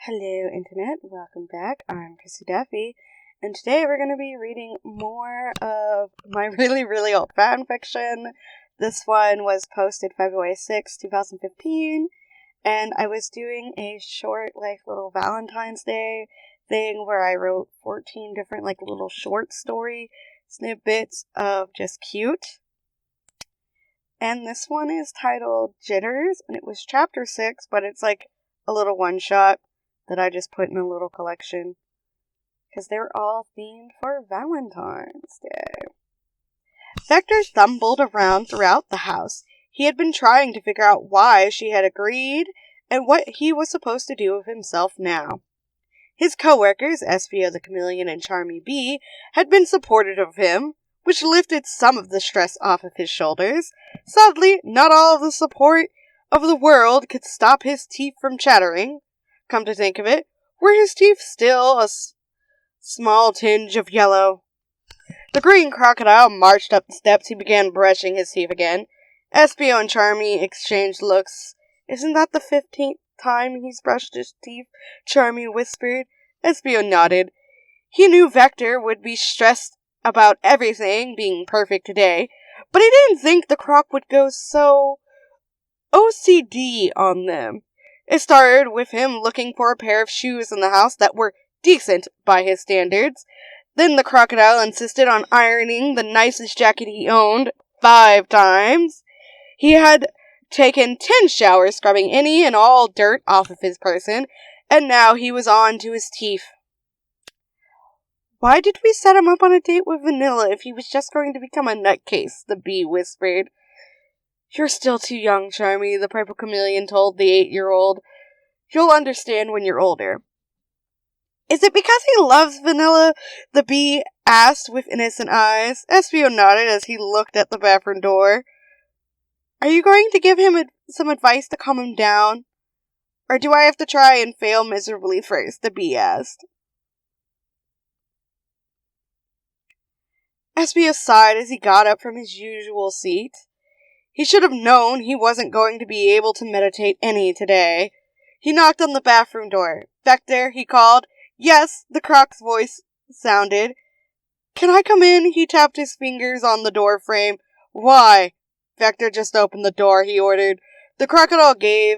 Hello Internet, welcome back. I'm KrissieDeathy, and today we're going to be reading more of my really old fan fiction. This one was posted February 6, 2015, and I was doing a short, little Valentine's Day thing where I wrote 14 different, little short story snippets of just cute. And this one is titled Jitters, and it was chapter 6, but it's a little one-shot that I just put in a little collection, because they're all themed for Valentine's Day. Vector stumbled around throughout the house. He had been trying to figure out why she had agreed, and what he was supposed to do with himself now. His co-workers, Espio the Chameleon and Charmy Bee, had been supportive of him, which lifted some of the stress off of his shoulders. Sadly, not all of the support of the world could stop his teeth from chattering. Come to think of it, were his teeth still a small tinge of yellow? The green crocodile marched up the steps. He began brushing his teeth again. Espio and Charmy exchanged looks. Isn't that the 15th time he's brushed his teeth? Charmy whispered. Espio nodded. He knew Vector would be stressed about everything being perfect today, but he didn't think the croc would go so OCD on them. It started with him looking for a pair of shoes in the house that were decent by his standards. Then the crocodile insisted on ironing the nicest jacket he owned 5 times. He had taken 10 showers scrubbing any and all dirt off of his person, and now he was on to his teeth. Why did we set him up on a date with Vanilla if he was just going to become a nutcase? The bee whispered. You're still too young, Charmy, the purple chameleon told the 8-year-old. You'll understand when you're older. Is it because he loves Vanilla? The bee asked with innocent eyes. Espio nodded as he looked at the bathroom door. Are you going to give him some advice to calm him down? Or do I have to try and fail miserably first? The bee asked. Espio sighed as he got up from his usual seat. He should have known he wasn't going to be able to meditate any today. He knocked on the bathroom door. Vector, he called. Yes, the croc's voice sounded. Can I come in? He tapped his fingers on the door frame. Why? Vector just opened the door, he ordered. The crocodile gave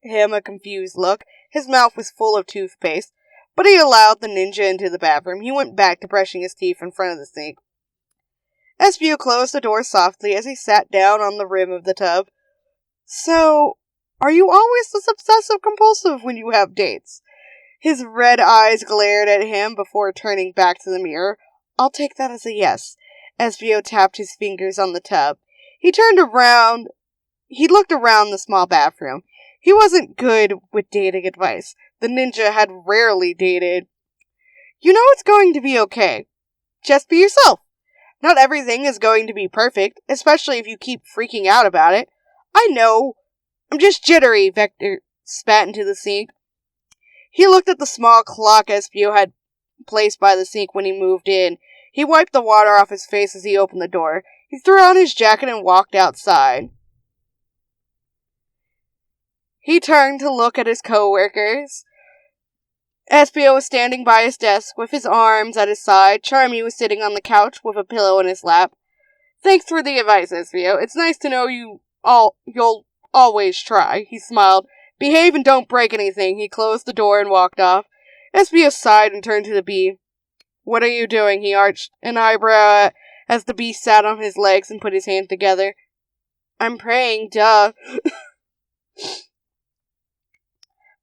him a confused look. His mouth was full of toothpaste, but he allowed the ninja into the bathroom. He went back to brushing his teeth in front of the sink. Espio closed the door softly as he sat down on the rim of the tub. So, are you always this obsessive-compulsive when you have dates? His red eyes glared at him before turning back to the mirror. I'll take that as a yes. Espio tapped his fingers on the tub. He turned around. He looked around the small bathroom. He wasn't good with dating advice. The ninja had rarely dated. You know it's going to be okay. Just be yourself. Not everything is going to be perfect, especially if you keep freaking out about it. I know. I'm just jittery, Vector spat into the sink. He looked at the small clock Espio had placed by the sink when he moved in. He wiped the water off his face as he opened the door. He threw on his jacket and walked outside. He turned to look at his co-workers. Espio was standing by his desk with his arms at his side. Charmy was sitting on the couch with a pillow in his lap. Thanks for the advice, Espio. It's nice to know you'll always try. He smiled. Behave and don't break anything. He closed the door and walked off. Espio sighed and turned to the bee. What are you doing? He arched an eyebrow as the bee sat on his legs and put his hands together. I'm praying, duh.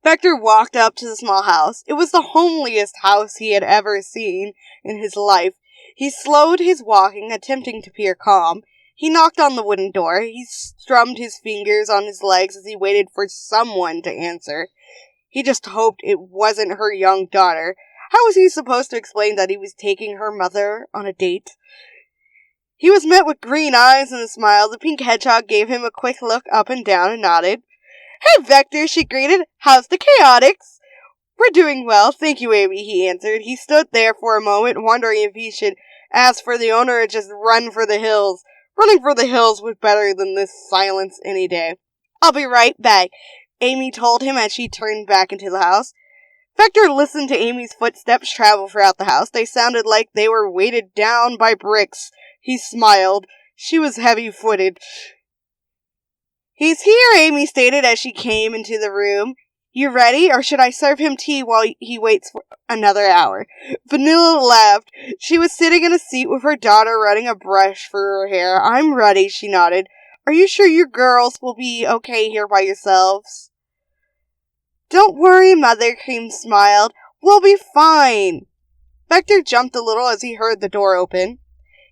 Vector walked up to the small house. It was the homeliest house he had ever seen in his life. He slowed his walking, attempting to appear calm. He knocked on the wooden door. He strummed his fingers on his legs as he waited for someone to answer. He just hoped it wasn't her young daughter. How was he supposed to explain that he was taking her mother on a date? He was met with green eyes and a smile. The pink hedgehog gave him a quick look up and down and nodded. Hey, Vector, she greeted. How's the chaotics? We're doing well, thank you, Amy, he answered. He stood there for a moment, wondering if he should ask for the owner or just run for the hills. Running for the hills was better than this silence any day. I'll be right back, Amy told him as she turned back into the house. Vector listened to Amy's footsteps travel throughout the house. They sounded like they were weighted down by bricks. He smiled. She was heavy-footed. "He's here," Amy stated as she came into the room. "You ready, or should I serve him tea while he waits for another hour?" Vanilla laughed. She was sitting in a seat with her daughter running a brush through her hair. "I'm ready," she nodded. "Are you sure you girls will be okay here by yourselves?" "Don't worry, Mother," Cream smiled. "We'll be fine." Vector jumped a little as he heard the door open.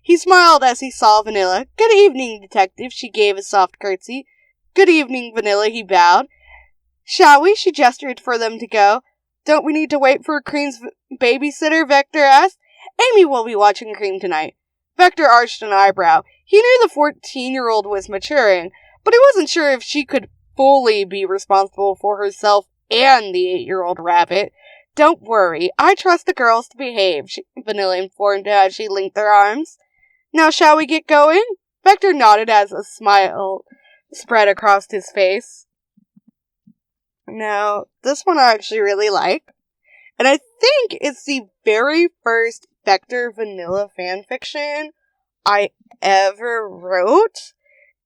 He smiled as he saw Vanilla. "Good evening, Detective," she gave a soft curtsy. "Good evening, Vanilla," he bowed. "Shall we?" She gestured for them to go. "Don't we need to wait for Cream's babysitter?" Vector asked. "Amy will be watching Cream tonight." Vector arched an eyebrow. He knew the 14-year-old was maturing, but he wasn't sure if she could fully be responsible for herself and the 8-year-old rabbit. "Don't worry, I trust the girls to behave," Vanilla informed her as she linked their arms. "Now shall we get going?" Vector nodded as a smile spread across his face. Now, this one I actually really like. And I think it's the very first Vector Vanilla fanfiction I ever wrote.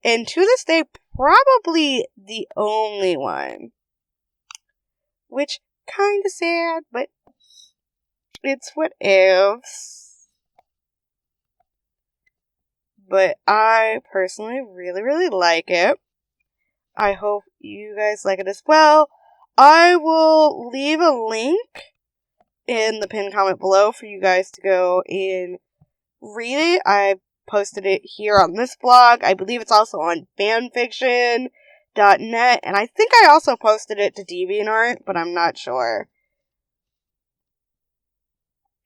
And to this day, probably the only one. Which, kinda sad, but it's what ifs. But I personally really like it. I hope you guys like it as well. I will leave a link in the pinned comment below for you guys to go and read it. I posted it here on this blog. I believe it's also on fanfiction.net, and I think I also posted it to DeviantArt, but I'm not sure.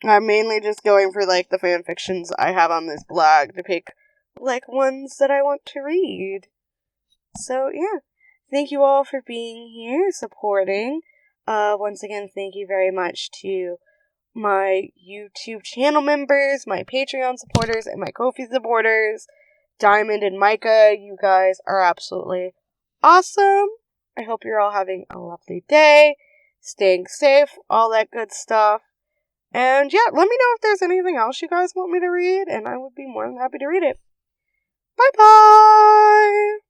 I'm mainly just going for, like, the fanfictions I have on this blog to pick, like, ones that I want to read. So, yeah. Thank you all for being here, supporting. Once again, thank you very much to my YouTube channel members, my Patreon supporters, and my Ko-fi supporters, Dymond and Micah. You guys are absolutely awesome. I hope you're all having a lovely day, staying safe, all that good stuff. And yeah, let me know if there's anything else you guys want me to read, and I would be more than happy to read it. Bye-bye!